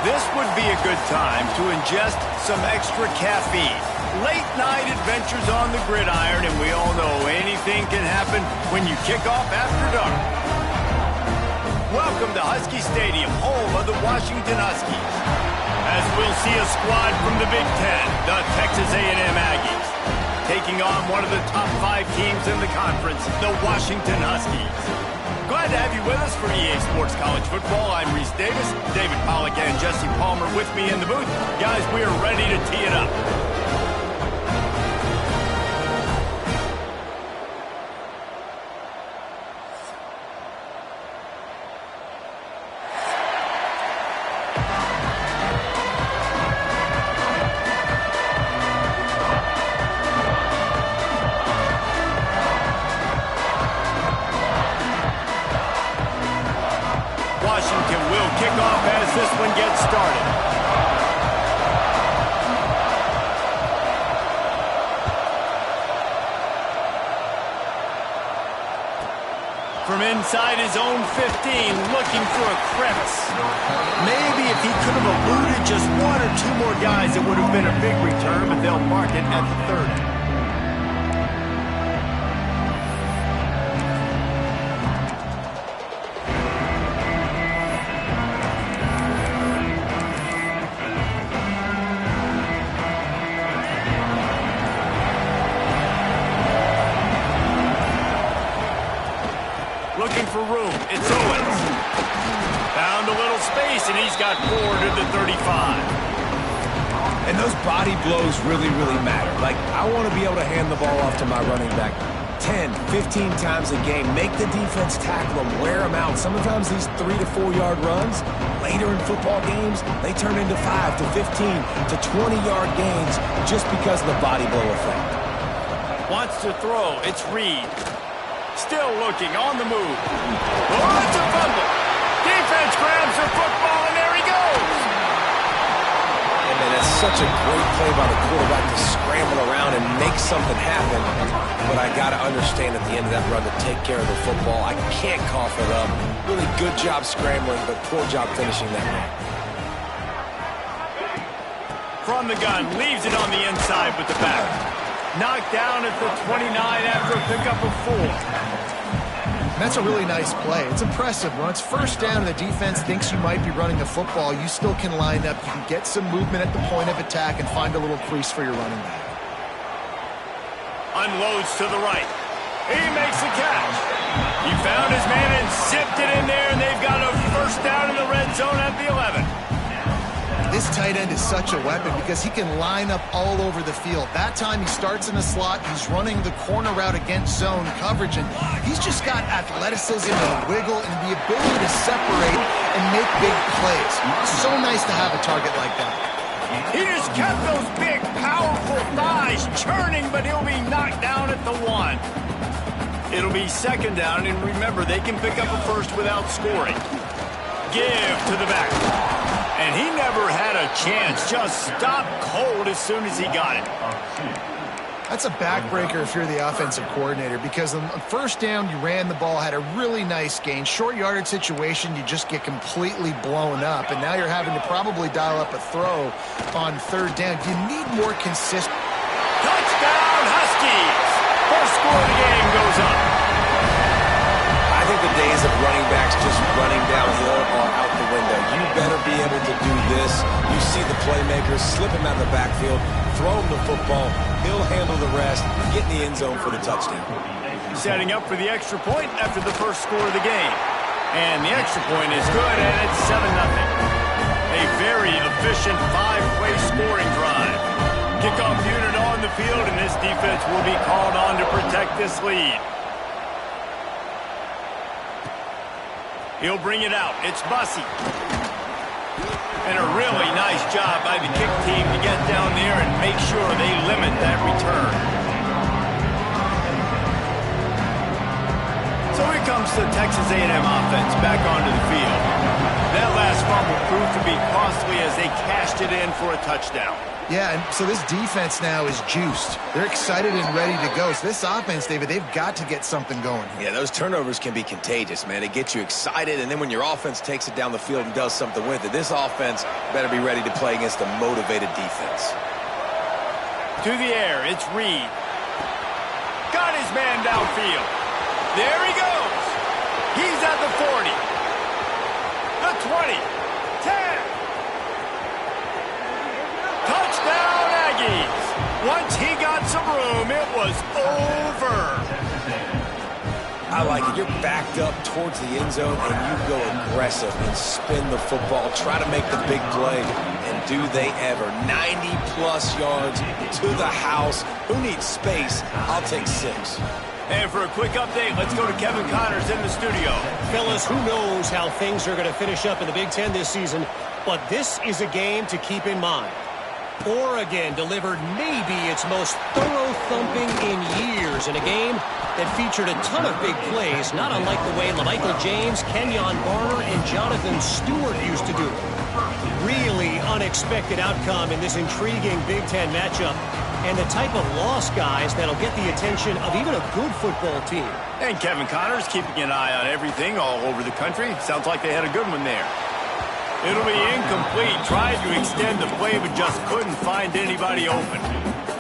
This would be a good time to ingest some extra caffeine. Late night adventures on the gridiron, and we all know anything can happen when you kick off after dark. Welcome to Husky Stadium, home of the Washington Huskies. As we'll see a squad from the Big Ten, the Texas A&M Aggies, taking on one of the top 5 teams in the conference, the Washington Huskies. Glad to have you with us for EA Sports College Football. I'm Reese Davis, David Pollack and Jesse Palmer with me in the booth. Guys, we are ready to tee it up. Washington will kick off as this one gets started. From inside his own 15, looking for a crevice. Maybe if he could have eluded just 1 or 2 more guys, it would have been a big return, but they'll mark it at the 30. Looking for room, it's Owens. Found a little space, and he's got 4 to the 35. And those body blows really matter. Like, I want to be able to hand the ball off to my running back 10, 15 times a game. Make the defense tackle them, wear them out. Sometimes these 3 to 4 yard runs, later in football games, they turn into 5 to 15 to 20 yard gains just because of the body blow effect. Wants to throw, it's Reed. Still looking, on the move. Oh, it's a fumble. Defense grabs the football, and there he goes. And man, it's such a great play by the quarterback to scramble around and make something happen. But I got to understand at the end of that run to take care of the football. I can't cough it up. Really good job scrambling, but poor job finishing that run. From the gun, leaves it on the inside with the back. Knocked down at the 29 after a pickup of 4. That's a really nice play. It's impressive. When it's first down and the defense thinks you might be running the football, you still can line up. You can get some movement at the point of attack and find a little crease for your running back. Unloads to the right. He makes the catch. He found his man and zipped it in there, and they've got a first down in the red zone at the 11. This tight end is such a weapon because he can line up all over the field. That time he starts in the slot, he's running the corner route against zone coverage, and he's just got athleticism and wiggle and the ability to separate and make big plays. It's so nice to have a target like that. He just kept those big, powerful thighs churning, but he'll be knocked down at the 1. It'll be second down, and remember, they can pick up a first without scoring. Give to the back. And he never had a chance. Just stopped cold as soon as he got it. That's a backbreaker if you're the offensive coordinator, because on first down, you ran the ball, had a really nice gain. Short yardage situation, you just get completely blown up, and now you're having to probably dial up a throw on third down. You need more consistent. Touchdown, Huskies! First score of the game goes up. I think the days of running backs just running downhill are out the window. You better be able to do this. You see the playmakers, slip him out of the backfield, throw him the football, he'll handle the rest, get in the end zone for the touchdown. Setting up for the extra point after the first score of the game. And the extra point is good, and it's 7-0. A very efficient 5-play scoring drive. Kickoff unit on the field, and this defense will be called on to protect this lead. He'll bring it out. It's Bussey. And a really nice job by the kick team to get down there and make sure they limit that return. So he comes the Texas A&M offense back onto the field. That last fumble proved to be costly as they cashed it in for a touchdown. Yeah, and so this defense now is juiced. They're excited and ready to go. So this offense, David, they've got to get something going. Yeah, those turnovers can be contagious, man. It gets you excited, and then when your offense takes it down the field and does something with it, this offense better be ready to play against a motivated defense. To the air, it's Reed. Got his man downfield. There he goes. He's at the 40. The 20. 10. Touchdown, Aggies. Once he got some room, it was over. I like it. You're backed up towards the end zone, and you go aggressive and spin the football. Try to make the big play, and do they ever. 90-plus yards to the house. Who needs space? I'll take 6. And for a quick update, let's go to Kevin Connors in the studio. Fellas, who knows how things are going to finish up in the Big Ten this season, but this is a game to keep in mind. Oregon delivered maybe its most thorough thumping in years in a game that featured a ton of big plays, not unlike the way LaMichael James, Kenyon Barner, and Jonathan Stewart used to do it. Really unexpected outcome in this intriguing Big Ten matchup, and the type of loss, guys, that'll get the attention of even a good football team. And Kevin Connors keeping an eye on everything all over the country. Sounds like they had a good one there. It'll be incomplete. Tried to extend the play, but just couldn't find anybody open.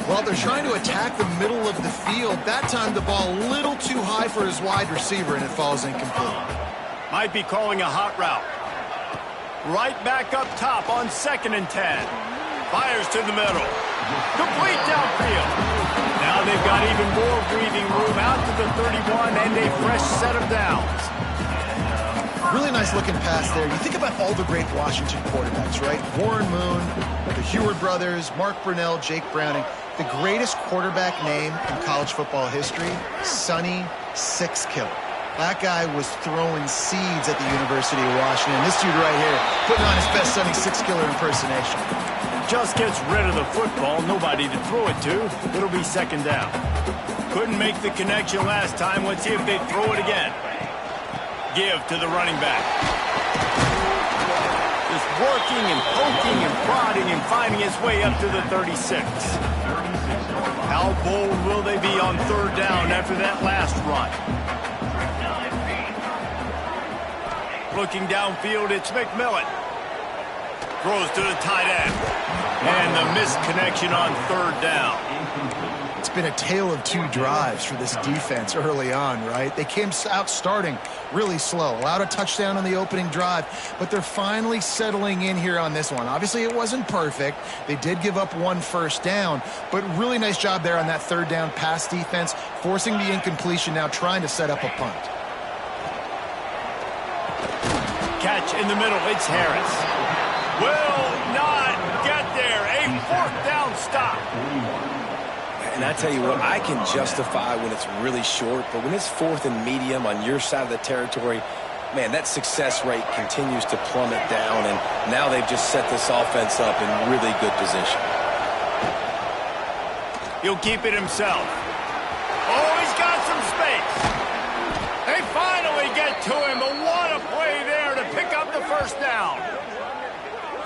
Well, they're trying to attack the middle of the field. That time, the ball a little too high for his wide receiver, and it falls incomplete. Might be calling a hot route. Right back up top on 2nd and 10. Fires to the middle. Complete downfield. Now they've got even more breathing room out to the 31 and a fresh set of downs. Really nice looking pass there. You think about all the great Washington quarterbacks, right? Warren Moon, the Heward brothers, Mark Brunell, Jake Browning. The greatest quarterback name in college football history, Sonny Six Killer. That guy was throwing seeds at the University of Washington. This dude right here, putting on his best Sonny Six Killer impersonation. Just gets rid of the football, nobody to throw it to. It'll be 2nd down. Couldn't make the connection last time. Let's see if they throw it again. Give to the running back. Just working and poking and prodding and finding his way up to the 36. How bold will they be on 3rd down after that last run? Looking downfield, it's McMillan. Throws to the tight end. And the missed connection on 3rd down. It's been a tale of 2 drives for this defense early on, right? They came out starting really slow, allowed a touchdown on the opening drive, but they're finally settling in here on this one. Obviously, it wasn't perfect. They did give up 1 first down, but really nice job there on that 3rd down pass defense, forcing the incompletion, now trying to set up a punt. Catch in the middle, it's Harris. Will not get there. A 4th down stop. And I tell you what, I can justify when it's really short, but when it's 4th and medium on your side of the territory, man, that success rate continues to plummet down, and now they've just set this offense up in really good position. He'll keep it himself. Oh, he's got some space. They finally get to him, but what a play there to pick up the 1st down.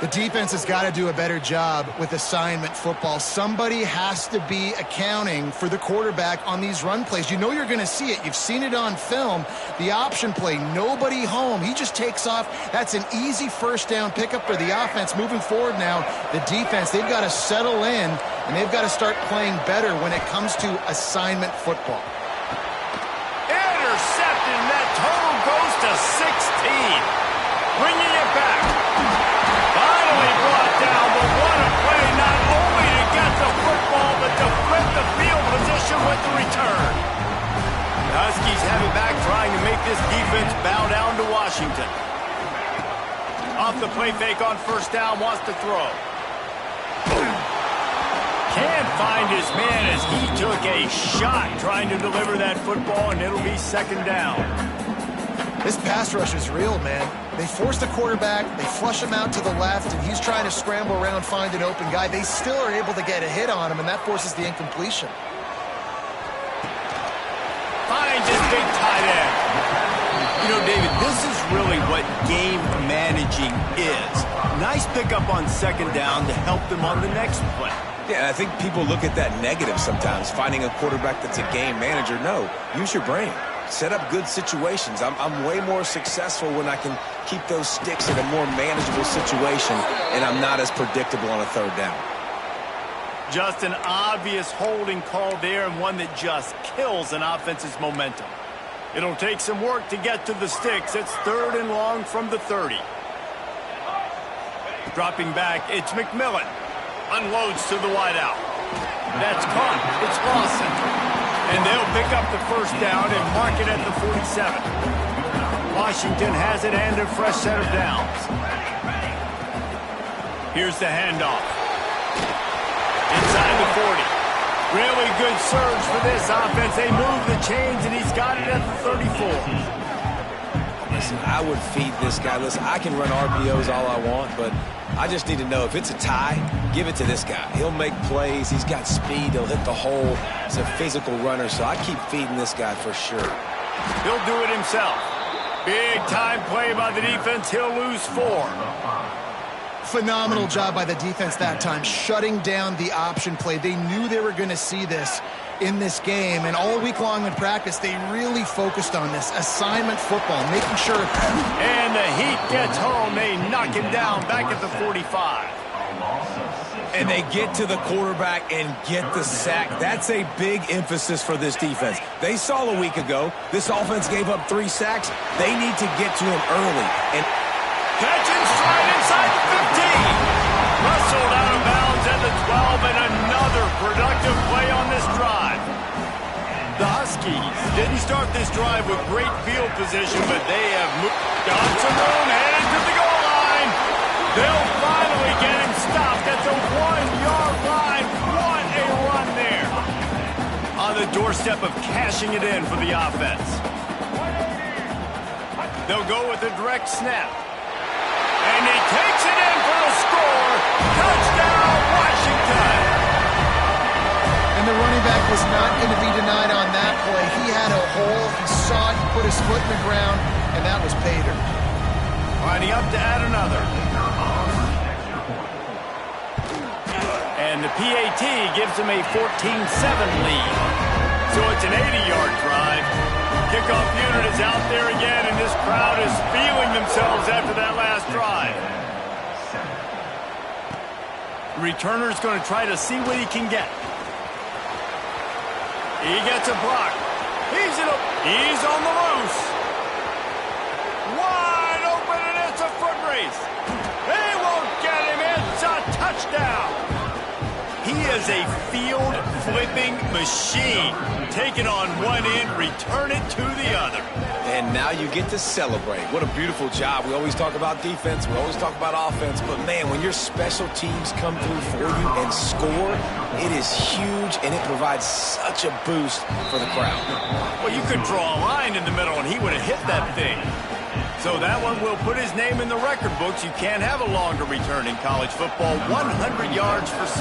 The defense has got to do a better job with assignment football. Somebody has to be accounting for the quarterback on these run plays. You know you're going to see it. You've seen it on film. The option play, nobody home. He just takes off. That's an easy 1st down pickup for the offense. Moving forward now, the defense, they've got to settle in, and they've got to start playing better when it comes to assignment football. Intercepted, and that total goes to 16. Bringing it back. Finally brought down, but what a play, not only to get the football, but to flip the field position with the return. The Huskies have it back, trying to make this defense bow down to Washington. Off the play fake on 1st down, wants to throw. Can't find his man as he took a shot trying to deliver that football, and it'll be 2nd down. This pass rush is real, man. They force the quarterback, they flush him out to the left, and he's trying to scramble around, find an open guy. They still are able to get a hit on him, and that forces the incompletion. Finds his big tight end. You know, David, this is really what game managing is. Nice pickup on second down to help them on the next play. Yeah, I think people look at that negative sometimes, finding a quarterback that's a game manager. No, use your brain. Set up good situations. I'm way more successful when I can keep those sticks in a more manageable situation, and I'm not as predictable on a third down. Just an obvious holding call there, and one that just kills an offense's momentum. It'll take some work to get to the sticks. It's 3rd and long from the 30. Dropping back, it's McMillan. Unloads to the wideout. That's caught. It's Lawson. And they'll pick up the first down and mark it at the 47. Washington has it and a fresh set of downs. Here's the handoff. Inside the 40. Really good surge for this offense. They move the chains, and he's got it at the 34. Listen, I would feed this guy. Listen, I can run RPOs all I want, but I just need to know if it's a tie, give it to this guy. He'll make plays. He's got speed. He'll hit the hole. He's a physical runner, so I keep feeding this guy for sure. He'll do it himself. Big time play by the defense. He'll lose 4. Phenomenal job by the defense that time, shutting down the option play. They knew they were going to see this in this game, and all week long in practice, they really focused on this assignment football, making sure. And the heat gets home. They knock him down back at the 45. And they get to the quarterback and get the sack. That's a big emphasis for this defense. They saw a week ago, this offense gave up 3 sacks. They need to get to him early. And catch and stride inside the 15. Rustled out of bounds at the 12, and another productive play on this drive. The Huskies didn't start this drive with great field position, but they have got some room, headed to the goal line. They'll finally get him stopped at the 1-yard line. What a run there. On the doorstep of cashing it in for the offense. They'll go with a direct snap. And he takes it in for the score. Touchdown, Washington. And the running back was not going to be denied on that play. He had a hole. He saw it. He put his foot in the ground, and that was pay dirt. Lining up to add another. And the PAT gives him a 14-7 lead. So it's an 80-yard drive. Kickoff unit is out there again, and this crowd is feeling themselves after that last drive. The returner's going to try to see what he can get. He gets a block. He's on the loose. Wide open, and it's a foot race. They won't get him. It's a touchdown. He is a field-flipping machine. Taking on one end, return it to the other. And now you get to celebrate. What a beautiful job. We always talk about defense. We always talk about offense. But, man, when your special teams come through for you and score, it is huge, and it provides such a boost for the crowd. Well, you could draw a line in the middle, and he would have hit that thing. So that one will put his name in the record books. You can't have a longer return in college football. 100 yards for 6.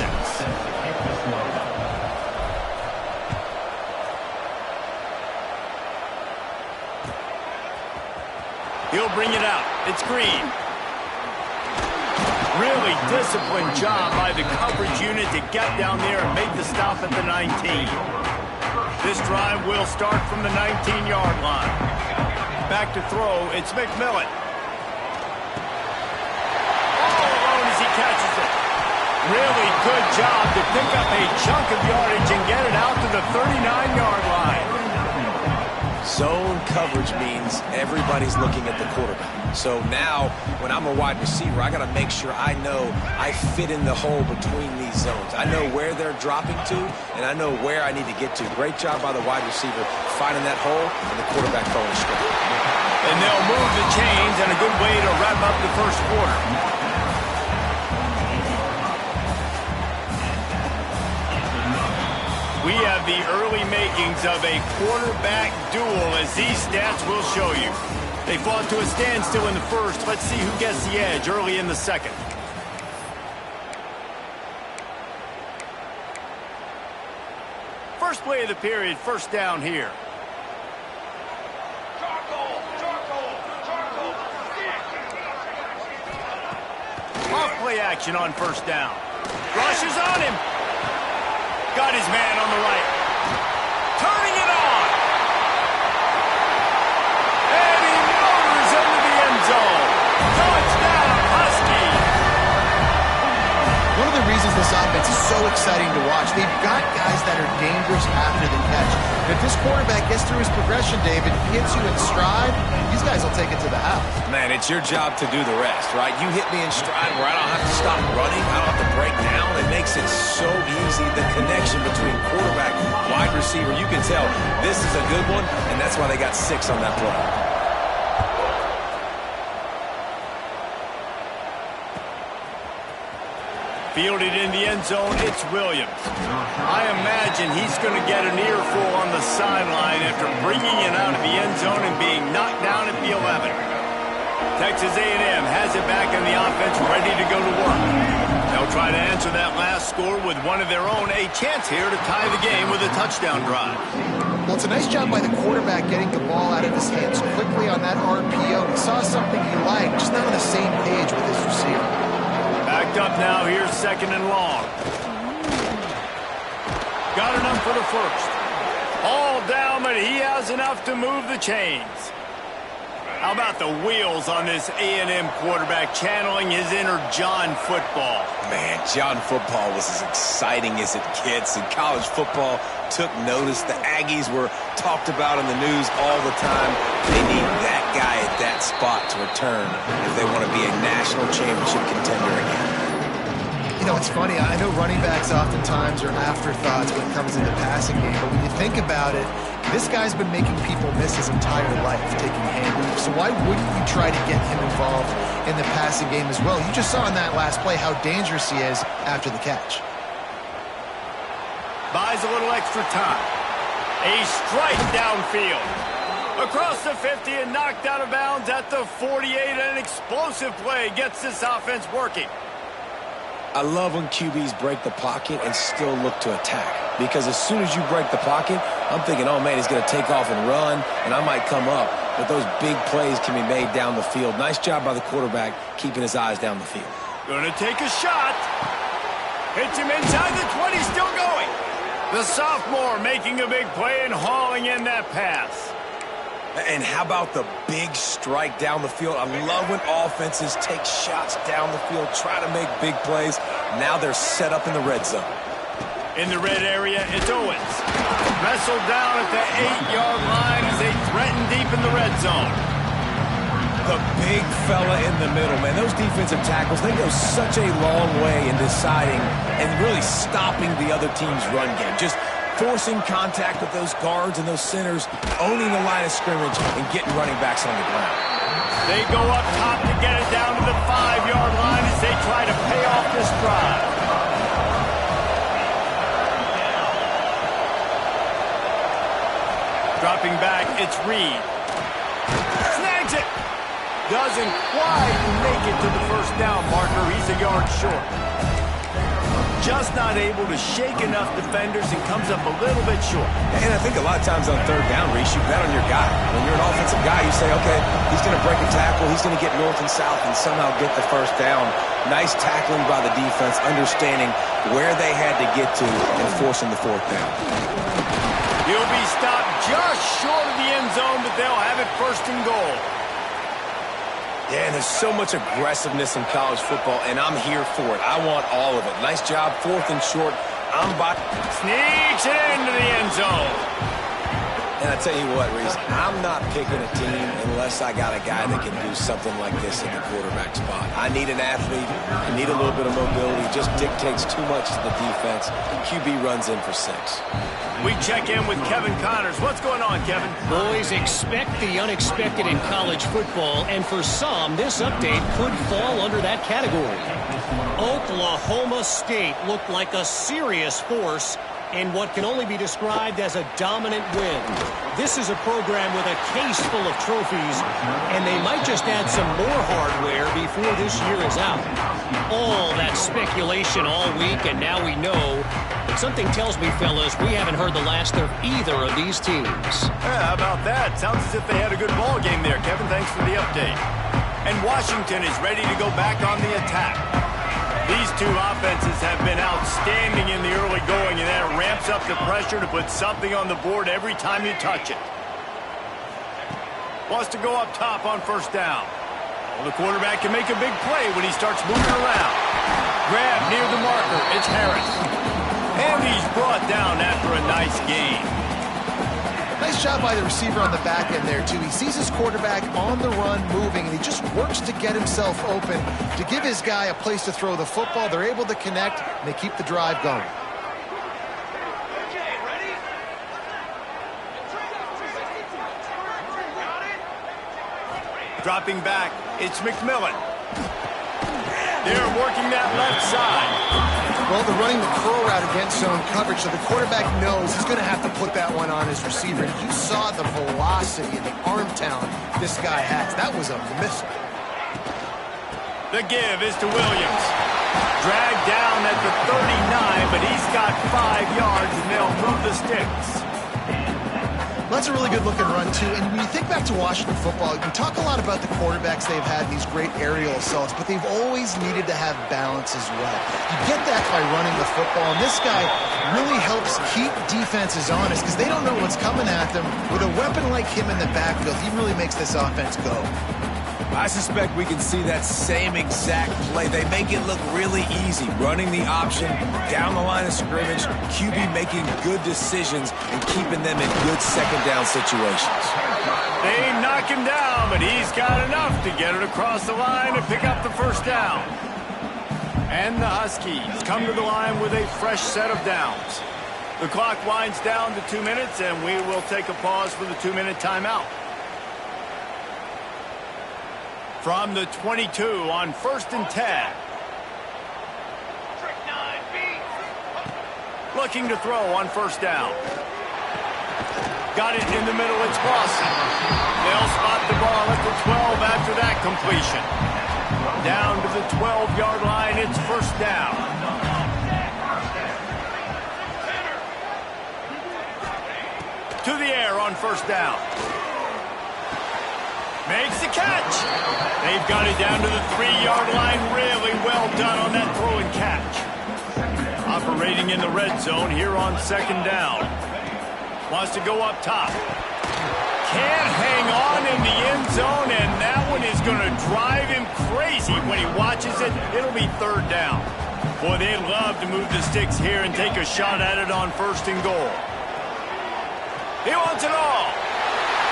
He'll bring it out. It's Green. Really disciplined job by the coverage unit to get down there and make the stop at the 19. This drive will start from the 19-yard line. Back to throw, it's McMillan. All alone as he catches it. Really good job to pick up a chunk of yardage and get it out to the 39-yard line. Zone coverage means everybody's looking at the quarterback. So now, when I'm a wide receiver, I got to make sure I know I fit in the hole between these zones. I know where they're dropping to, and I know where I need to get to. Great job by the wide receiver finding that hole, and the quarterback throwing straight. And they'll move the chains, and a good way to wrap up the first quarter. We have the early makings of a quarterback duel, as these stats will show you. They fought to a standstill in the first. Let's see who gets the edge early in the second. First play of the period, first down here. Charcoal, charcoal. play action on first down. Rushes on him. Got his man on the right. Turning it on. And he motors into the end zone. Touchdown, Husky. One of the reasons this offense is so exciting to watch, they've got guys that are dangerous after the catch. And if this quarterback gets through his progression, David, hits you in stride, these guys will take it to the house. Man, it's your job to do the rest, right? You hit me in stride where I don't have to stop running. I don't have to break down. It makes it so easy. The connection between quarterback, wide receiver, you can tell this is a good one, and that's why they got 6 on that play. Fielded in the end zone, it's Williams. I imagine he's going to get an earful on the sideline after bringing it out of the end zone and being knocked down at the 11. Texas A&M has it back in the offense, ready to go to work. They'll try to answer that last score with one of their own, a chance here to tie the game with a touchdown drive. Well, it's a nice job by the quarterback getting the ball out of his hands quickly on that RPO. He saw something he liked, just not on the same page with his receiver. Backed up now, here's 2nd and long. Got enough for the first. All down, but he has enough to move the chains. How about the wheels on this A&M quarterback channeling his inner John Football? Man, John Football was as exciting as it gets, and college football took notice. The Aggies were talked about in the news all the time. They need that guy at that spot to return if they want to be a national championship contender again. You know, it's funny. I know running backs oftentimes are afterthoughts when it comes to the passing game, but when you think about it, this guy's been making people miss his entire life taking handoffs. So why wouldn't you try to get him involved in the passing game as well? You just saw in that last play how dangerous he is after the catch. Buys a little extra time. A strike downfield. Across the 50 and knocked out of bounds at the 48. An explosive play gets this offense working. I love when QBs break the pocket and still look to attack. Because as soon as you break the pocket, I'm thinking, oh, man, he's going to take off and run, and I might come up. But those big plays can be made down the field. Nice job by the quarterback keeping his eyes down the field. Going to take a shot. Hits him inside the 20, still going. The sophomore making a big play and hauling in that pass. And how about the big strike down the field? I love when offenses take shots down the field, try to make big plays. Now they're set up in the red zone. In the red area, it's Owens. Wrestled down at the 8-yard line as they threaten deep in the red zone. The big fella in the middle, man. Those defensive tackles, they go such a long way in deciding and really stopping the other team's run game. Just forcing contact with those guards and those centers, owning the line of scrimmage, and getting running backs on the ground. They go up top to get it down to the 5-yard line as they try to pay off this drive. Dropping back, it's Reed. Snags it. Doesn't quite make it to the first down marker. He's a yard short. Just not able to shake enough defenders and comes up a little bit short. And I think a lot of times on third down, Reese, you bet on your guy. When you're an offensive guy, you say, okay, he's going to break a tackle, he's going to get north and south and somehow get the first down. Nice tackling by the defense, understanding where they had to get to and forcing the fourth down. He'll be stopped just short of the end zone, but they'll have it first and goal. Yeah, and there's so much aggressiveness in college football, and I'm here for it. I want all of it. Nice job, 4th and short. I'm by. Sneaks it into the end zone. And I tell you what, Reese, I'm not picking a team unless I got a guy that can do something like this at the quarterback spot. I need an athlete. I need a little bit of mobility. It just dictates too much to the defense. QB runs in for 6. We check in with Kevin Connors. What's going on, Kevin? Boys, expect the unexpected in college football, and for some, this update could fall under that category. Oklahoma State looked like a serious force in what can only be described as a dominant win. This is a program with a case full of trophies, and they might just add some more hardware before this year is out. All that speculation all week, and now we know. But something tells me, fellas, we haven't heard the last of either of these teams. Yeah, how about that? Sounds as if they had a good ball game there, Kevin. Thanks for the update. And Washington is ready to go back on the attack. These two offenses have been outstanding in the early going, and that ramps up the pressure to put something on the board every time you touch it. Wants to go up top on first down. Well, the quarterback can make a big play when he starts moving around. Grab near the marker. It's Harris. And he's brought down after a nice gain. Nice job by the receiver on the back end there, too. He sees his quarterback on the run moving, and he just works to get himself open to give his guy a place to throw the football. They're able to connect, and they keep the drive going. Dropping back, it's McMillan. They're working that left side. Well, they're running the curl route against zone coverage, so the quarterback knows he's going to have to put that one on his receiver. And you saw the velocity and the arm talent this guy has. That was a missile. The give is to Williams. Dragged down at the 39, but he's got 5 yards, and they'll move the sticks. That's a really good-looking run, too. And when you think back to Washington football, you talk a lot about the quarterbacks they've had in these great aerial assaults, but they've always needed to have balance as well. You get that by running the football, and this guy really helps keep defenses honest because they don't know what's coming at them. With a weapon like him in the backfield, he really makes this offense go. I suspect we can see that same exact play. They make it look really easy, running the option down the line of scrimmage, QB making good decisions and keeping them in good second down situations. They knock him down, but he's got enough to get it across the line and pick up the first down. And the Huskies come to the line with a fresh set of downs. The clock winds down to 2 minutes, and we will take a pause for the 2-minute timeout. From the 22 on 1st and 10. Looking to throw on first down. Got it in the middle, it's Clausen. They'll spot the ball at the 12 after that completion. Down to the 12-yard line, it's first down. To the air on first down. Makes the catch. They've got it down to the 3-yard line. Really well done on that throw and catch. Operating in the red zone here on second down. Wants to go up top. Can't hang on in the end zone, and that one is going to drive him crazy when he watches it. It'll be third down. Boy, they'd love to move the sticks here and take a shot at it on 1st and goal. He wants it all.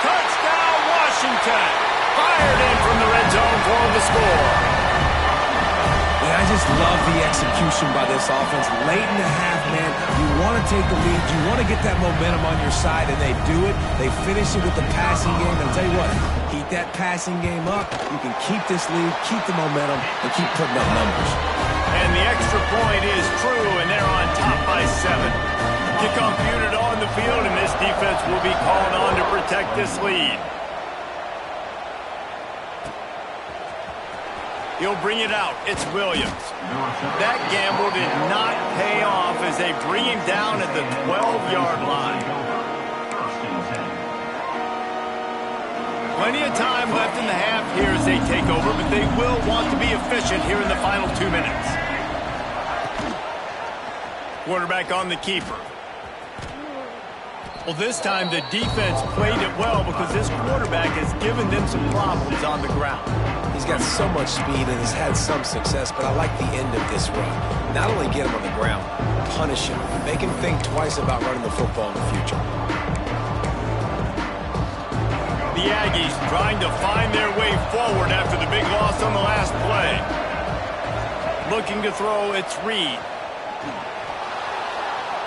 Touchdown, Washington. Fired in from the red zone for the score. Yeah, I just love the execution by this offense. Late in the half, man, you want to take the lead. You want to get that momentum on your side, and they do it. They finish it with the passing game. And I'll tell you what, keep that passing game up. You can keep this lead, keep the momentum, and keep putting up numbers. And the extra point is true, and they're on top by 7. Kickoff unit on the field, and this defense will be called on to protect this lead. He'll bring it out. It's Williams. That gamble did not pay off as they bring him down at the 12-yard line. Plenty of time left in the half here as they take over, but they will want to be efficient here in the final 2 minutes. Quarterback on the keeper. Well, this time the defense played it well because this quarterback has given them some problems on the ground. He's got so much speed and has had some success, but I like the end of this run. Not only get him on the ground, punish him, make him think twice about running the football in the future. The Aggies trying to find their way forward after the big loss on the last play. Looking to throw, it's Reed.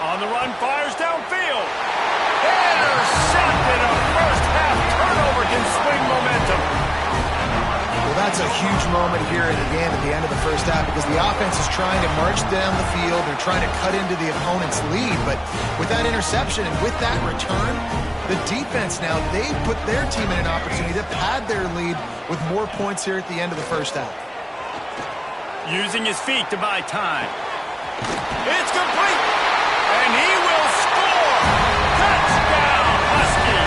On the run, fires downfield. Intercepted. A first-half turnover can swing momentum. Well, that's a huge moment here in the game at the end of the first half because the offense is trying to march down the field. They're trying to cut into the opponent's lead. But with that interception and with that return, the defense now, they put their team in an opportunity to pad their lead with more points here at the end of the first half. Using his feet to buy time. It's complete. And he will score. Touchdown, Husky.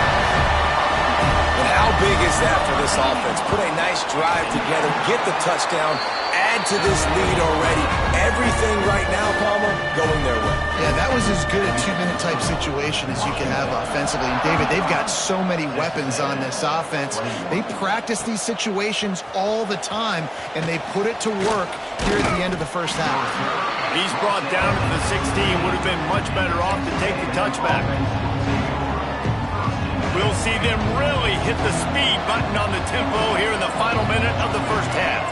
But how big is is that for this offense? Put a nice drive together, get the touchdown, add to this lead already. Everything right now, Palmer, going their way. Yeah, that was as good a two-minute type situation as you can have offensively. And, David, they've got so many weapons on this offense. They practice these situations all the time, and they put it to work here at the end of the first half. He's brought down to the 16. Would have been much better off to take the touchback. We'll see them really hit the speed button on the tempo here in the final minute of the first half.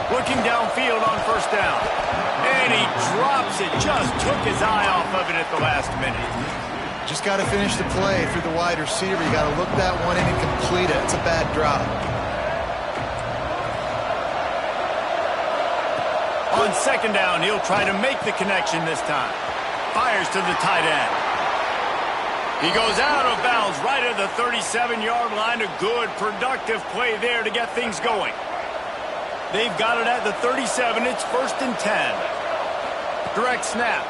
Looking downfield on first down. And he drops it. Just took his eye off of it at the last minute. Just got to finish the play through the wide receiver. You got to look that one in and complete it. It's a bad drop. On second down, he'll try to make the connection this time. Fires to the tight end. He goes out of bounds right at the 37-yard line. A good, productive play there to get things going. They've got it at the 37. It's 1st and 10. Direct snap.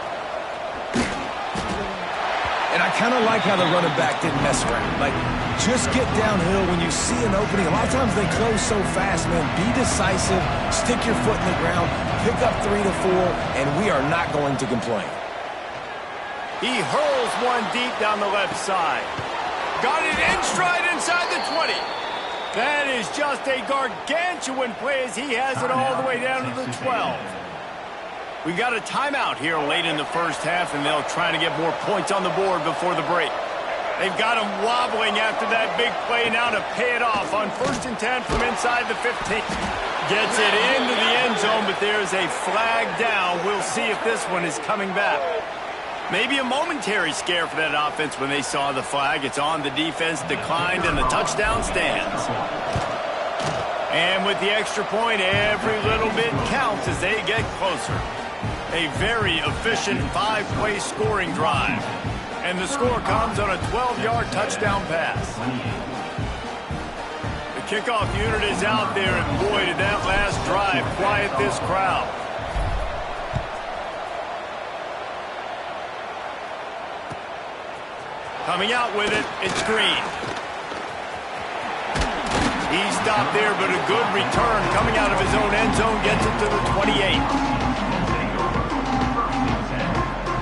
And I kind of like how the running back didn't mess around. Like, just get downhill when you see an opening. A lot of times they close so fast, man. Be decisive, stick your foot in the ground, pick up 3 to 4, and we are not going to complain. He hurls one deep down the left side. Got it in stride inside the 20. That is just a gargantuan play as he has it all the way down to the 12. We got a timeout here late in the first half, and they'll try to get more points on the board before the break. They've got him wobbling after that big play now to pay it off on 1st and 10 from inside the 15. Gets it into the end zone, but there's a flag down. We'll see if this one is coming back. Maybe a momentary scare for that offense when they saw the flag. It's on, the defense declined, and the touchdown stands. And with the extra point, every little bit counts as they get closer. A very efficient 5-play scoring drive. And the score comes on a 12-yard touchdown pass. The kickoff unit is out there, and boy, did that last drive quiet this crowd. Coming out with it, it's Green. He stopped there, but a good return coming out of his own end zone gets it to the 28.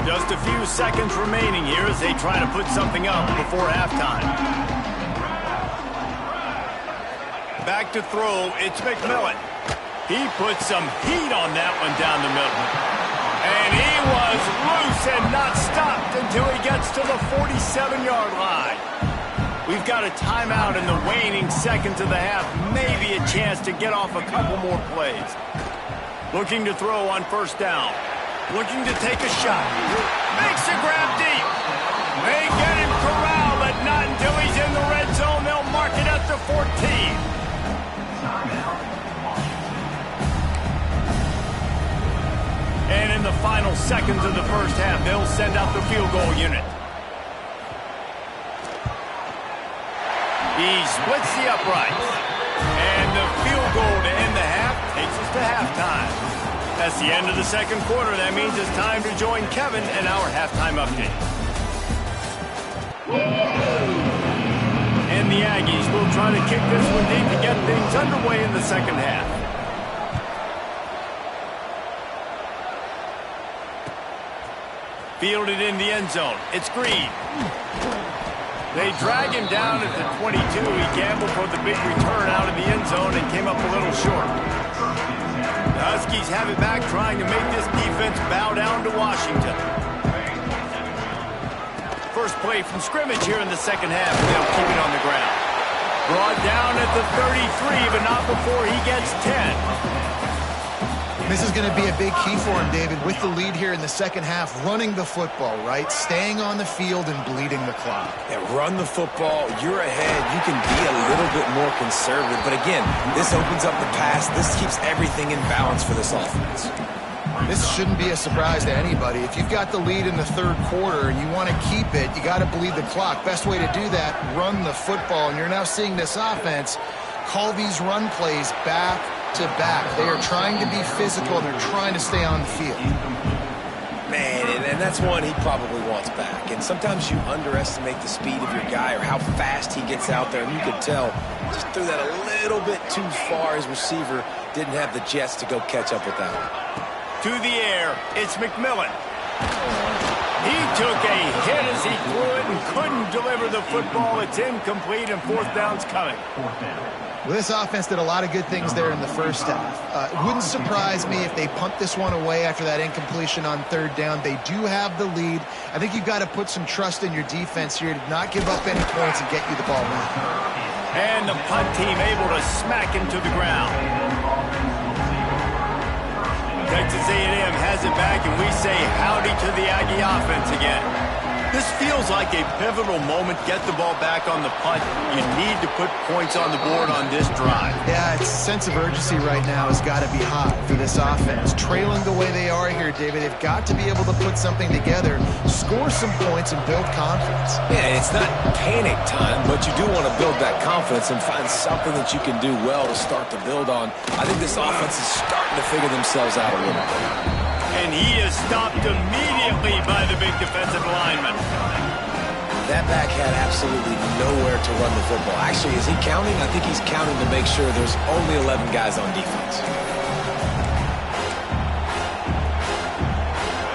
Just a few seconds remaining here as they try to put something up before halftime. Back to throw, it's McMillan. He put some heat on that one down the middle. And he was loose and not stopped until he gets to the 47-yard line. We've got a timeout in the waning seconds of the half. Maybe a chance to get off a couple more plays. Looking to throw on first down. Looking to take a shot. Makes a grab deep. They get him corralled, but not until he's in the red zone. They'll mark it at the 14. And in the final seconds of the first half, they'll send out the field goal unit. He splits the uprights. And the field goal to end the half takes us to halftime. That's the end of the second quarter. That means it's time to join Kevin in our halftime update. And the Aggies will try to kick this one deep to get things underway in the second half. Fielded in the end zone. It's Green. They drag him down at the 22. He gambled for the big return out of the end zone and came up a little short. The Huskies have it back, trying to make this defense bow down to Washington. First play from scrimmage here in the second half, and they'll keep it on the ground. Brought down at the 33, but not before he gets 10. This is going to be a big key for him, David, with the lead here in the second half, running the football, right? Staying on the field and bleeding the clock. Yeah, run the football. You're ahead. You can be a little bit more conservative. But again, this opens up the pass. This keeps everything in balance for this offense. This shouldn't be a surprise to anybody. If you've got the lead in the third quarter and you want to keep it, you got to bleed the clock. Best way to do that, run the football. And you're now seeing this offense call these run plays back to back. They are trying to be physical. They're trying to stay on the field. Man, and and that's one he probably wants back. And sometimes you underestimate the speed of your guy or how fast he gets out there, and you could tell just threw that a little bit too far. His receiver didn't have the jets to go catch up with that one. To the air, it's McMillan. He took a hit as he threw it and couldn't deliver the football. It's incomplete, and fourth down's coming. Well, this offense did a lot of good things there in the first half. It wouldn't surprise me if they punt this one away after that incompletion on third down. They do have the lead. I think you've got to put some trust in your defense here to not give up any points and get you the ball back. And the punt team able to smack him to the ground. Texas A&M has it back, and we say howdy to the Aggie offense again. This feels like a pivotal moment. Get the ball back on the punt. You need to put points on the board on this drive. Yeah, its sense of urgency right now has got to be high for this offense. Trailing the way they are here, David, they've got to be able to put something together, score some points, and build confidence. Yeah, it's not panic time, but you do want to build that confidence and find something that you can do well to start to build on. I think this offense is starting to figure themselves out a little bit. And he is stopped immediately by the big defensive lineman. That back had absolutely nowhere to run the football. Actually, is he counting? I think he's counting to make sure there's only 11 guys on defense.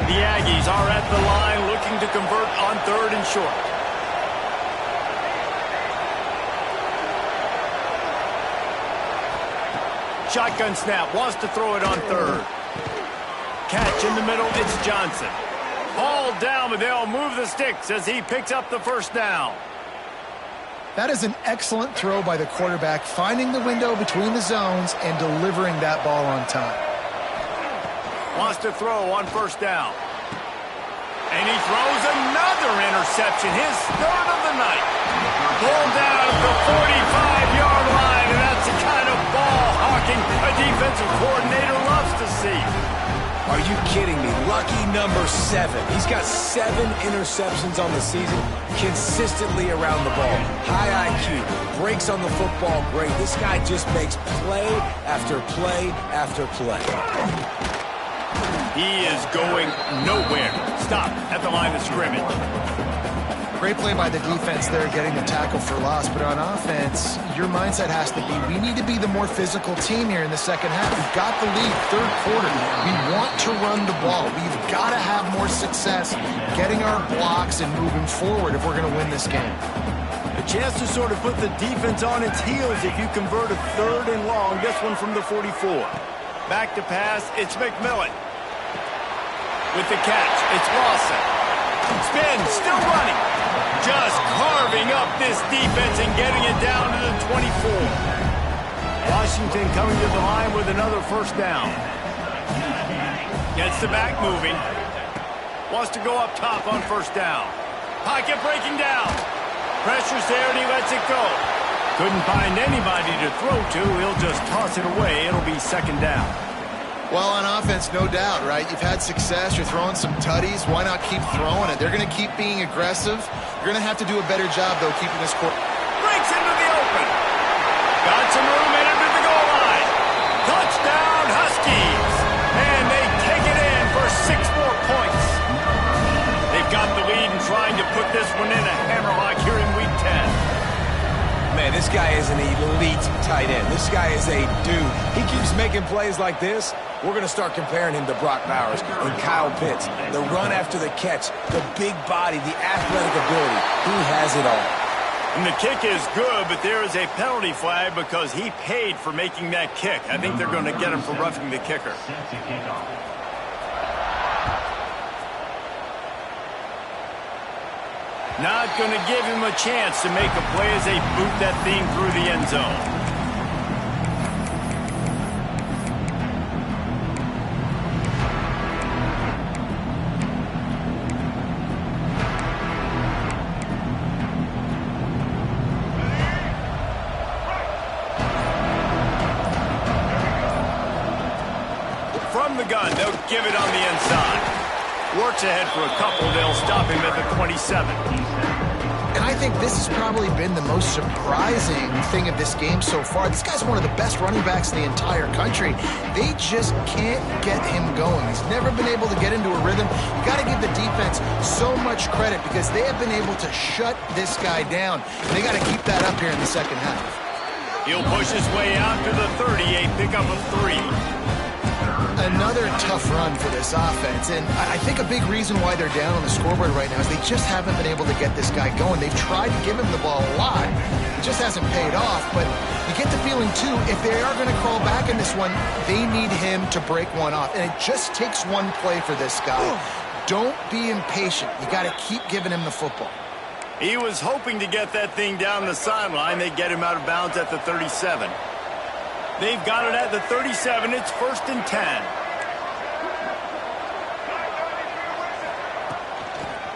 The Aggies are at the line looking to convert on third and short. Shotgun snap, wants to throw it on third. Catch in the middle, it's Johnson. Ball down, but they'll move the sticks as he picks up the first down. That is an excellent throw by the quarterback, finding the window between the zones and delivering that ball on time. Wants to throw on first down. And he throws another interception, his third of the night. Pulled down at the 45-yard line, and that's the kind of ball hawking a defensive coordinator loves to see. Are you kidding me? Lucky number 7. He's got 7 interceptions on the season, consistently around the ball. High IQ, breaks on the football great. This guy just makes play after play after play. He is going nowhere. Stop at the line of scrimmage. Great play by the defense there, getting the tackle for loss. But on offense, your mindset has to be, we need to be the more physical team here in the second half. We've got the lead, third quarter. We want to run the ball. We've got to have more success getting our blocks and moving forward if we're going to win this game. A chance to sort of put the defense on its heels if you convert a third and long. This one from the 44. Back to pass, it's McMillan. With the catch, it's Lawson. Spin, still running. Just carving up this defense and getting it down to the 24. Washington coming to the line with another first down. Gets the back moving. Wants to go up top on first down. Pocket breaking down. Pressure's there and he lets it go. Couldn't find anybody to throw to. He'll just toss it away. It'll be second down. Well, on offense, no doubt, right? You've had success. You're throwing some tutties. Why not keep throwing it? They're going to keep being aggressive. You're going to have to do a better job, though, keeping this court. Breaks into the open. Got some room in under the goal line. Touchdown, Huskies. And they take it in for 6 more points. They've got the lead and trying to put this one in a hammerlock here in Week 10. Man, this guy is an elite tight end. This guy is a dude. He keeps making plays like this. We're going to start comparing him to Brock Bowers and Kyle Pitts. The run after the catch, the big body, the athletic ability. He has it all. And the kick is good, but there is a penalty flag because he paid for making that kick. I think they're going to get him for roughing the kicker. Not going to give him a chance to make a play as they boot that thing through the end zone. From the gun, they'll give it on the inside. Works ahead for a couple. They'll stop him at the 27. And I think this has probably been the most surprising thing of this game so far. This guy's one of the best running backs in the entire country. They just can't get him going. He's never been able to get into a rhythm. You got to give the defense so much credit because they have been able to shut this guy down. And they got to keep that up here in the second half. He'll push his way out to the 30, a pickup of 3. Another tough run for this offense, and I think a big reason why they're down on the scoreboard right now is they just haven't been able to get this guy going. They've tried to give him the ball a lot. It just hasn't paid off, but you get the feeling, too, if they are going to crawl back in this one, they need him to break one off, and it just takes one play for this guy. Don't be impatient. You got to keep giving him the football. He was hoping to get that thing down the sideline. They get him out of bounds at the 37. They've got it at the 37. It's 1st and 10.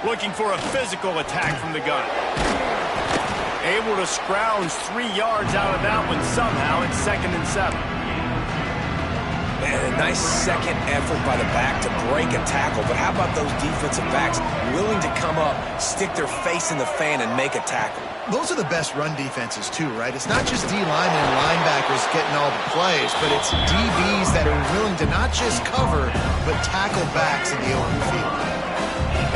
Looking for a physical attack from the gun. Able to scrounge 3 yards out of that one somehow. It's 2nd and 7. Man, a nice second effort by the back to break a tackle. But how about those defensive backs willing to come up, stick their face in the fan, and make a tackle? Those are the best run defenses, too, right? It's not just D-linemen and linebackers getting all the plays, but it's DBs that are willing to not just cover, but tackle backs in the open field.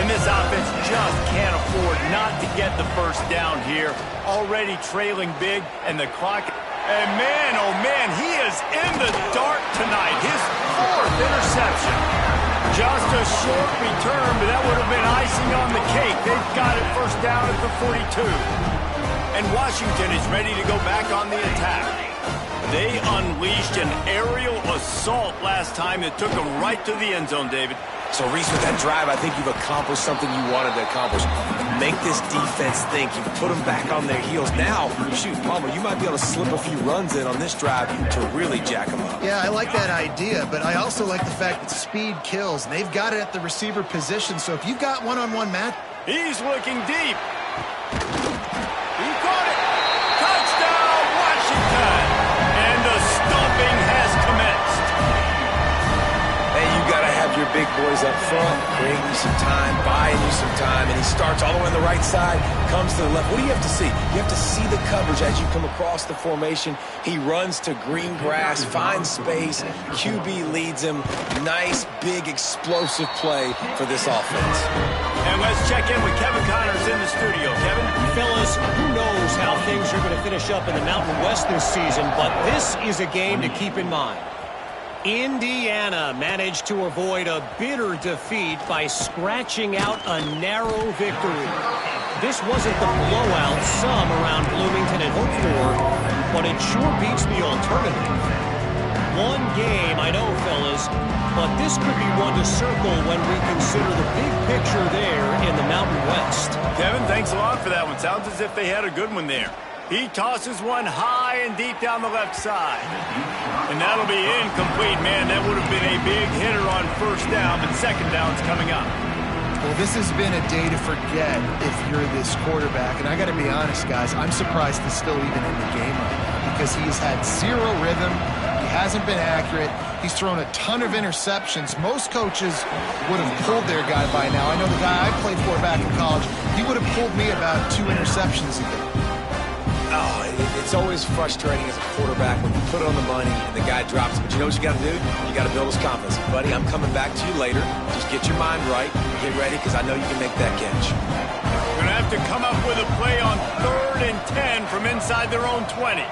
And this offense just can't afford not to get the first down here. Already trailing big, and the clock... And man, oh man, he is in the dark tonight. His 4th interception. Just a short return, but that would have been icing on the cake. They've got it first down at the 42. And Washington is ready to go back on the attack. They unleashed an aerial assault last time that took them right to the end zone, David. So, Reese, with that drive, I think you've accomplished something you wanted to accomplish. Make this defense think. You've put them back on their heels. Now, shoot, Palmer, you might be able to slip a few runs in on this drive to really jack them up. Yeah, I like that idea, but I also like the fact that speed kills. And they've got it at the receiver position, so if you've got one-on-one match... He's looking deep. He caught it. Touchdown, Washington. And the stomping has commenced. Hey, you got to have your big boys up front, creating you some time, buying you some time, and he starts all the way on the right side, comes to the left. What do you have to see? You have to see the coverage as you come across the formation. He runs to green grass, finds space, QB leads him. Nice, big, explosive play for this offense. And let's check in with Kevin Connors in the studio. Kevin? Fellas, who knows how things are going to finish up in the Mountain West this season, but this is a game to keep in mind. Indiana managed to avoid a bitter defeat by scratching out a narrow victory. This wasn't the blowout some around Bloomington had hoped for, but it sure beats the alternative. One game, I know, fellas, but this could be one to circle when we consider the big picture there in the Mountain West. Kevin, thanks a lot for that one. Sounds as if they had a good one there. He tosses one high and deep down the left side. And that'll be incomplete, man. That would have been a big hitter on first down, but second down's coming up. Well, this has been a day to forget if you're this quarterback. And I got to be honest, guys, I'm surprised he's still even in the game right now because he's had zero rhythm. He hasn't been accurate. He's thrown a ton of interceptions. Most coaches would have pulled their guy by now. I know the guy I played for back in college, he would have pulled me about 2 interceptions a game. Oh, it's always frustrating as a quarterback when you put it on the money and the guy drops it. But you know what you got to do? You got to build his confidence. Buddy, I'm coming back to you later. Just get your mind right. Get ready because I know you can make that catch. Going to have to come up with a play on 3rd and 10 from inside their own 20.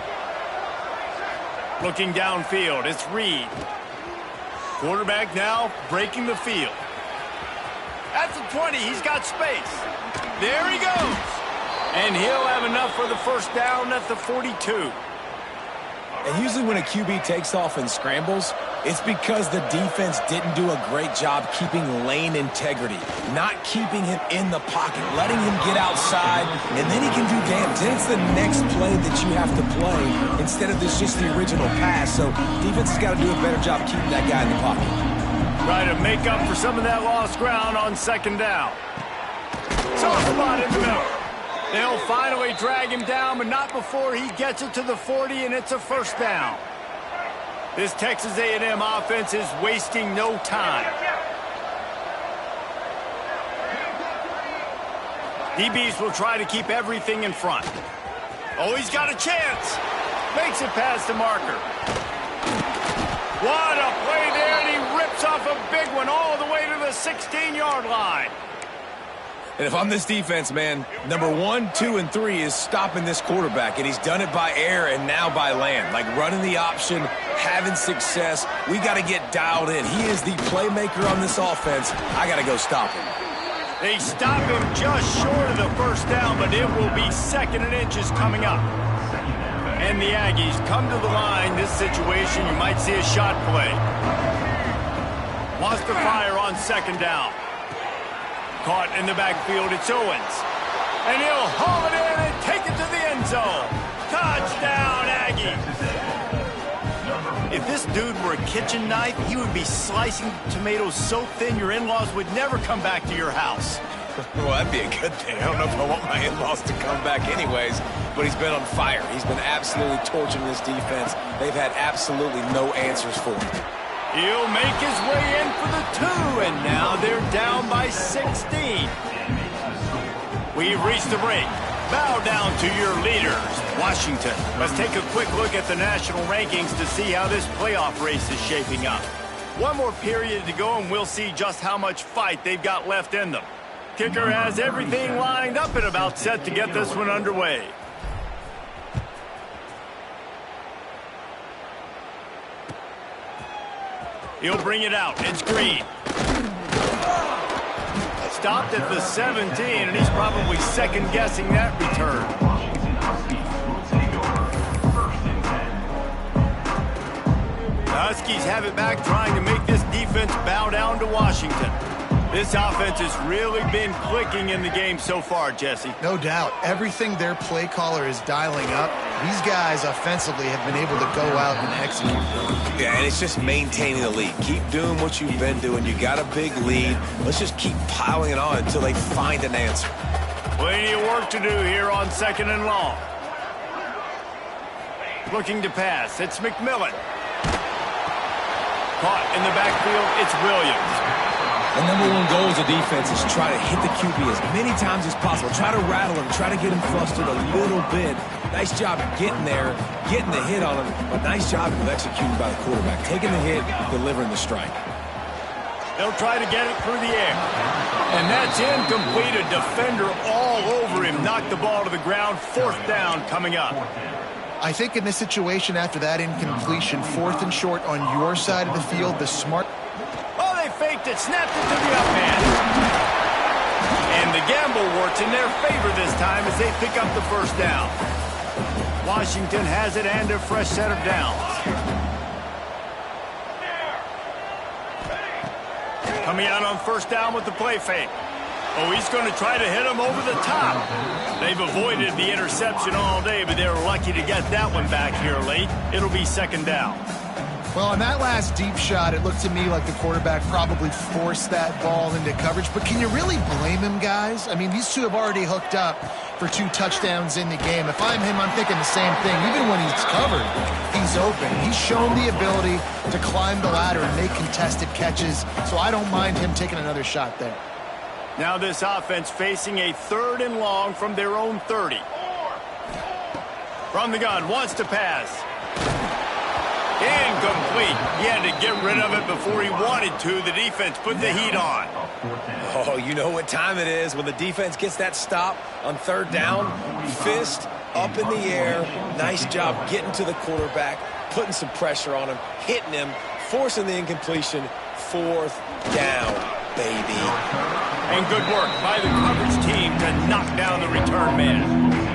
Looking downfield, it's Reed. Quarterback now breaking the field. At the 20, he's got space. There he goes. And he'll have enough for the first down at the 42. And usually when a QB takes off and scrambles, it's because the defense didn't do a great job keeping lane integrity, not keeping him in the pocket, letting him get outside, and then he can do damage. Then it's the next play that you have to play instead of just the original pass. So defense has got to do a better job keeping that guy in the pocket. Try to make up for some of that lost ground on second down. Soft spot in the middle. They'll finally drag him down, but not before he gets it to the 40, and it's a first down. This Texas A&M offense is wasting no time. DBs will try to keep everything in front. Oh, he's got a chance. Makes it past the marker. What a play there, and he rips off a big one all the way to the 16-yard line. And if I'm this defense, man, number 1, 2, and 3 is stopping this quarterback, and he's done it by air and now by land. Like running the option, having success. We got to get dialed in. He is the playmaker on this offense. I got to go stop him. They stop him just short of the first down, but it will be 2nd and inches coming up. And the Aggies come to the line. This situation, you might see a shot play. Wants to fire on 2nd down. Caught in the backfield, it's Owens. And he'll haul it in and take it to the end zone. Touchdown, Aggies. If this dude were a kitchen knife, he would be slicing tomatoes so thin your in-laws would never come back to your house. Well, that'd be a good thing. I don't know if I want my in-laws to come back anyways, but he's been on fire. He's been absolutely torching this defense. They've had absolutely no answers for him. He'll make his way in for the 2, and now they're down by 16. We've reached the break. Bow down to your leaders, Washington. Let's take a quick look at the national rankings to see how this playoff race is shaping up. One more period to go, and we'll see just how much fight they've got left in them. Kicker has everything lined up and about set to get this one underway. He'll bring it out. It's Green. Stopped at the 17, and he's probably second-guessing that return. The Huskies have it back, trying to make this defense bow down to Washington. This offense has really been clicking in the game so far, Jesse. No doubt. Everything their play caller is dialing up, these guys offensively have been able to go out and execute. Yeah, and it's just maintaining the lead. Keep doing what you've been doing. You got a big lead. Let's just keep piling it on until they find an answer. Plenty of work to do here on 2nd and long. Looking to pass. It's McMillan. Caught in the backfield. It's Williams. The number 1 goal as a defense is try to hit the QB as many times as possible. Try to rattle him. Try to get him flustered a little bit. Nice job getting there, getting the hit on him, but nice job of executing by the quarterback. Taking the hit, delivering the strike. They'll try to get it through the air. And that's incomplete. A defender all over him. Knocked the ball to the ground. 4th down coming up. I think in this situation after that incompletion, 4th and short on your side of the field, the smart... Oh, they faked it. Snapped it to the up man. And the gamble works in their favor this time as they pick up the 1st down. Washington has it and a fresh set of downs. Coming out on 1st down with the play fake. Oh, he's going to try to hit him over the top. They've avoided the interception all day, but they're lucky to get that one back here late. It'll be 2nd down. Well, on that last deep shot, it looked to me like the quarterback probably forced that ball into coverage. But can you really blame him, guys? I mean, these two have already hooked up for 2 touchdowns in the game. If I'm him, I'm thinking the same thing. Even when he's covered, he's open. He's shown the ability to climb the ladder and make contested catches. So I don't mind him taking another shot there. Now this offense facing a 3rd and long from their own 30. From the gun, wants to pass. Incomplete. He had to get rid of it before he wanted to. The defense put the heat on. Oh, you know what time it is when the defense gets that stop on 3rd down. Fist up in the air. Nice job getting to the quarterback, putting some pressure on him, hitting him, forcing the incompletion. 4th down, baby. And good work by the coverage team to knock down the return man.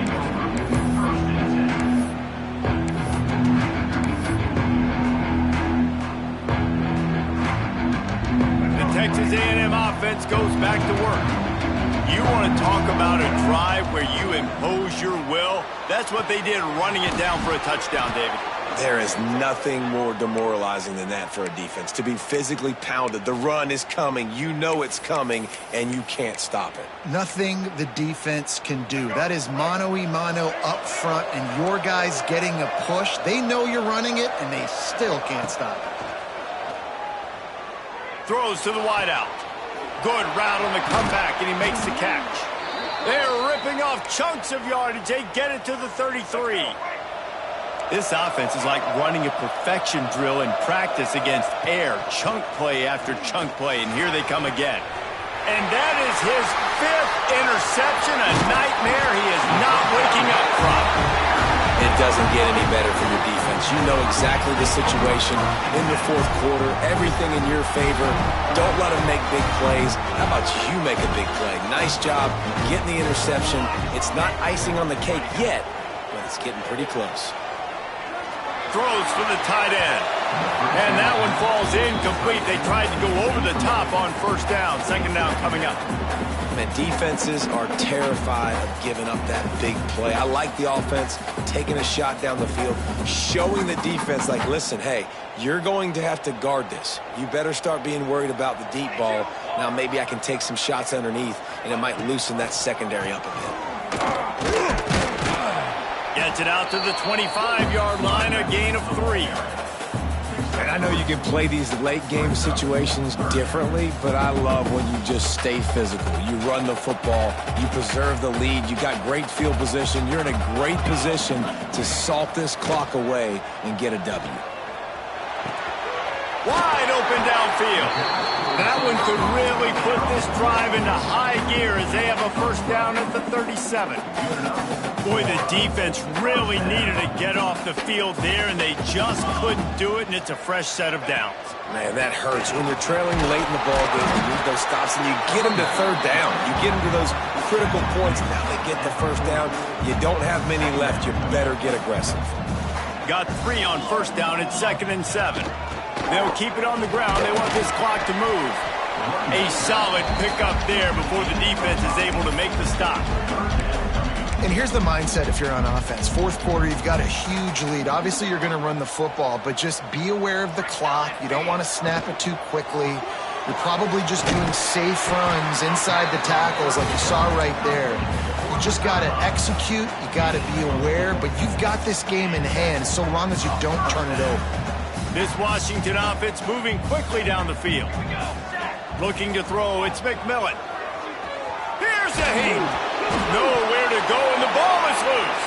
Texas A&M offense goes back to work. You want to talk about a drive where you impose your will? That's what they did, running it down for a touchdown, David. There is nothing more demoralizing than that for a defense. To be physically pounded. The run is coming. You know it's coming, and you can't stop it. Nothing the defense can do. That is mano-a-mano up front, and your guys getting a push. They know you're running it, and they still can't stop it. Throws to the wideout. Good route on the comeback, and he makes the catch. They're ripping off chunks of yardage. They get it to the 33. This offense is like running a perfection drill in practice against air. Chunk play after chunk play, and here they come again. And that is his 5th interception, a nightmare he is not waking up from. It doesn't get any better for your defense. You know exactly the situation in the 4th quarter, everything in your favor. Don't let them make big plays. How about you make a big play? Nice job getting the interception. It's not icing on the cake yet, but it's getting pretty close. Throws for the tight end. And that one falls incomplete. They tried to go over the top on 1st down. 2nd down coming up. Man, defenses are terrified of giving up that big play. I like the offense taking a shot down the field, showing the defense like, listen, hey, you're going to have to guard this. You better start being worried about the deep ball. Now maybe I can take some shots underneath, and it might loosen that secondary up a bit. Gets it out to the 25-yard line, a gain of 3. And I know you can play these late-game situations differently, but I love when you just stay physical. You run the football, you preserve the lead, you got great field position, you're in a great position to salt this clock away and get a W. Wide open downfield. That one could really put this drive into high gear as they have a 1st down at the 37. Boy, the defense really needed to get off the field there, and they just couldn't do it, and it's a fresh set of downs. Man, that hurts. When you're trailing late in the ball game, you need those stops, and you get them to 3rd down. You get them to those critical points. Now they get the 1st down. You don't have many left. You better get aggressive. Got 3 on 1st down at 2nd and 7. They'll keep it on the ground. They want this clock to move. A solid pickup there before the defense is able to make the stop. And here's the mindset if you're on offense. 4th quarter, you've got a huge lead. Obviously, you're going to run the football, but just be aware of the clock. You don't want to snap it too quickly. You're probably just doing safe runs inside the tackles like you saw right there. You just got to execute. You got to be aware, but you've got this game in hand so long as you don't turn it over. This Washington offense moving quickly down the field. Looking to throw, it's McMillan. Here's a heat. Nowhere to go, and the ball is loose.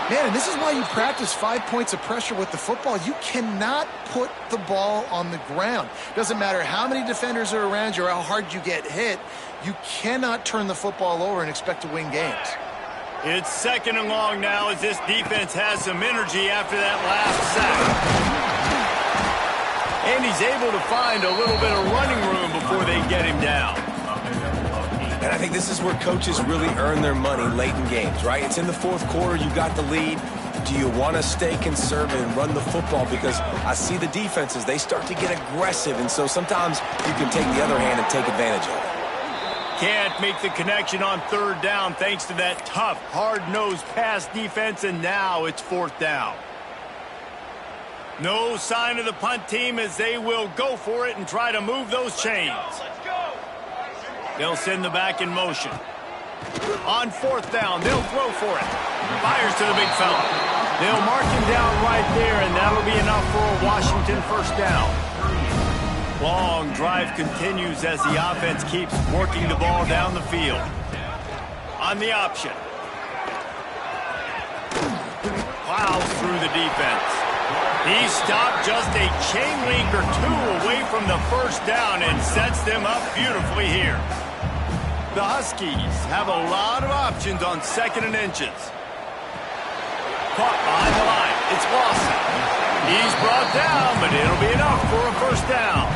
Man, and this is why you practice 5 points of pressure with the football. You cannot put the ball on the ground. Doesn't matter how many defenders are around you or how hard you get hit. You cannot turn the football over and expect to win games. It's 2nd and long now as this defense has some energy after that last sack. And he's able to find a little bit of running room before they get him down. And I think this is where coaches really earn their money late in games, right? It's in the 4th quarter. You got the lead. Do you want to stay conservative and run the football? Because I see the defenses, they start to get aggressive, and so sometimes you can take the other hand and take advantage of it. Can't make the connection on 3rd down thanks to that tough, hard-nosed pass defense, and now it's 4th down. No sign of the punt team as they will go for it and try to move those chains. They'll send the back in motion. On 4th down, they'll throw for it. Fires to the big fella. They'll mark him down right there, and that'll be enough for a Washington 1st down. Long drive continues as the offense keeps working the ball down the field. On the option. Plows through the defense. He stopped just a chain link or 2 away from the 1st down and sets them up beautifully here. The Huskies have a lot of options on 2nd and inches. Caught behind the line. It's Lawson. He's brought down, but it'll be enough for a 1st down.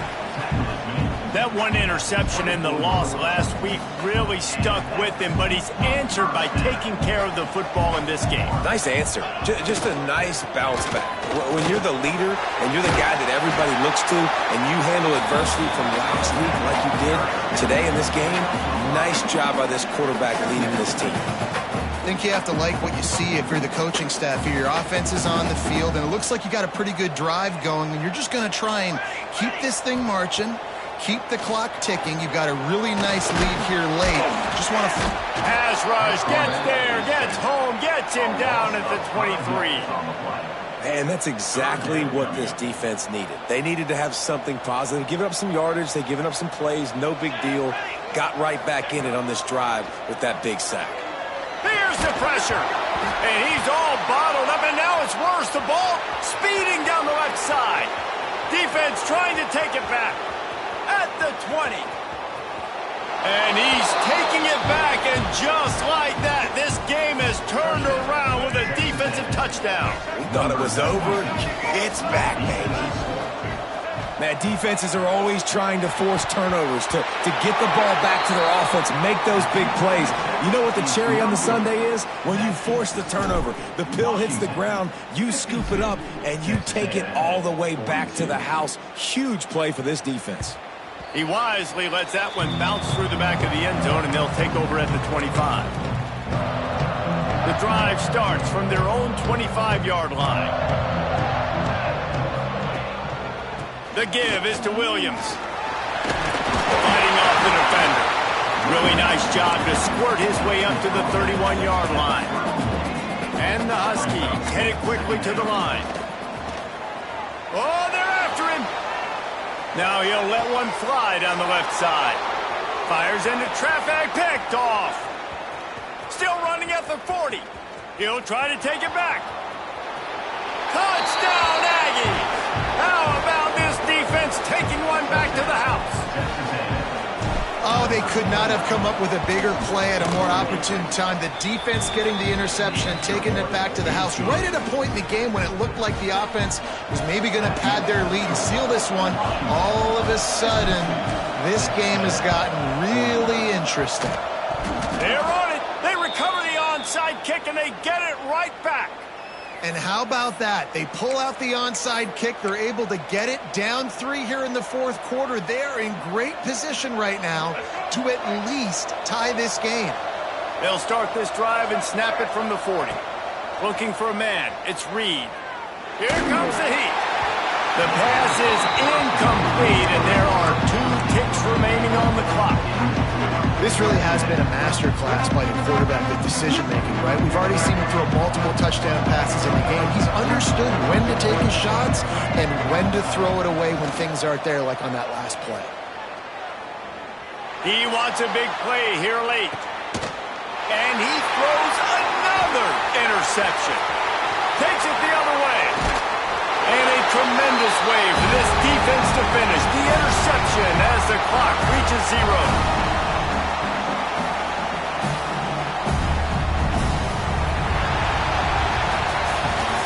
That one interception and the loss last week really stuck with him, but he's answered by taking care of the football in this game. Nice answer. Just a nice bounce back. When you're the leader and you're the guy that everybody looks to and you handle adversity from last week like you did today in this game, nice job by this quarterback leading this team. I think you have to like what you see if you're the coaching staff here. Your offense is on the field, and it looks like you got a pretty good drive going, and you're just going to try and keep this thing marching. Keep the clock ticking. You've got a really nice lead here late. Just want to... Pass rush, gets there, gets home, gets him down at the 23. And that's exactly what this defense needed. They needed to have something positive. Giving up some yardage, they've given up some plays, no big deal. got right back in it on this drive with that big sack. Here's the pressure. And he's all bottled up, and now it's worse. The ball speeding down the left side. Defense trying to take it back at the 20. And he's taking it back, and just like that, this game has turned around with a defensive touchdown. We thought it was over. It's back, baby. Man, defenses are always trying to force turnovers to get the ball back to their offense, make those big plays. You know what the cherry on the sundae is? When you force the turnover, the pill hits the ground, you scoop it up, and you take it all the way back to the house. Huge play for this defense. He wisely lets that one bounce through the back of the end zone, and they'll take over at the 25. The drive starts from their own 25-yard line. The give is to Williams. Fighting off the defender. Really nice job to squirt his way up to the 31-yard line. And the Huskies headed quickly to the line. Oh, they're after him. Now he'll let one fly down the left side. Fires into traffic, picked off. Still running at the 40. He'll try to take it back. Touchdown, Aggies! How about this defense taking one back to the house? Oh, they could not have come up with a bigger play at a more opportune time. The defense getting the interception and taking it back to the house right at a point in the game when it looked like the offense was maybe going to pad their lead and seal this one. All of a sudden, this game has gotten really interesting. They're on it. They recover the onside kick, and they get it right back. And how about that? They pull out the onside kick. They're able to get it down 3 here in the fourth quarter. They're in great position right now to at least tie this game. They'll start this drive and snap it from the 40. Looking for a man. It's Reed. Here comes the heat. The pass is incomplete, and there are 2 ticks remaining on the clock. This really has been a masterclass by the quarterback with decision-making, right? We've already seen him throw multiple touchdown passes in the game. He's understood when to take his shots and when to throw it away when things aren't there, like on that last play. He wants a big play here late. And he throws another interception. Takes it the other way. And a tremendous way for this defense to finish the interception as the clock reaches 0.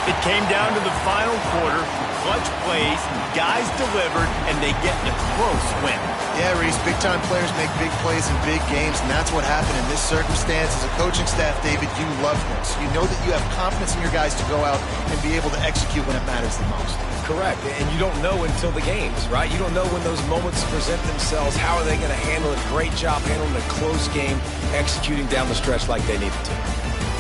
It came down to the final quarter, clutch plays, guys delivered, and they get a close win. Yeah, Reese, big-time players make big plays in big games, and that's what happened in this circumstance. As a coaching staff, David, you love this. You know that you have confidence in your guys to go out and be able to execute when it matters the most. Correct, and you don't know until the games, right? You don't know when those moments present themselves. How are they going to handle it? Great job handling a close game, executing down the stretch like they needed to.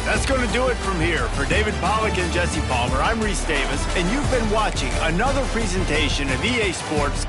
That's going to do it from here. For David Pollack and Jesse Palmer, I'm Reese Davis, and you've been watching another presentation of EA Sports.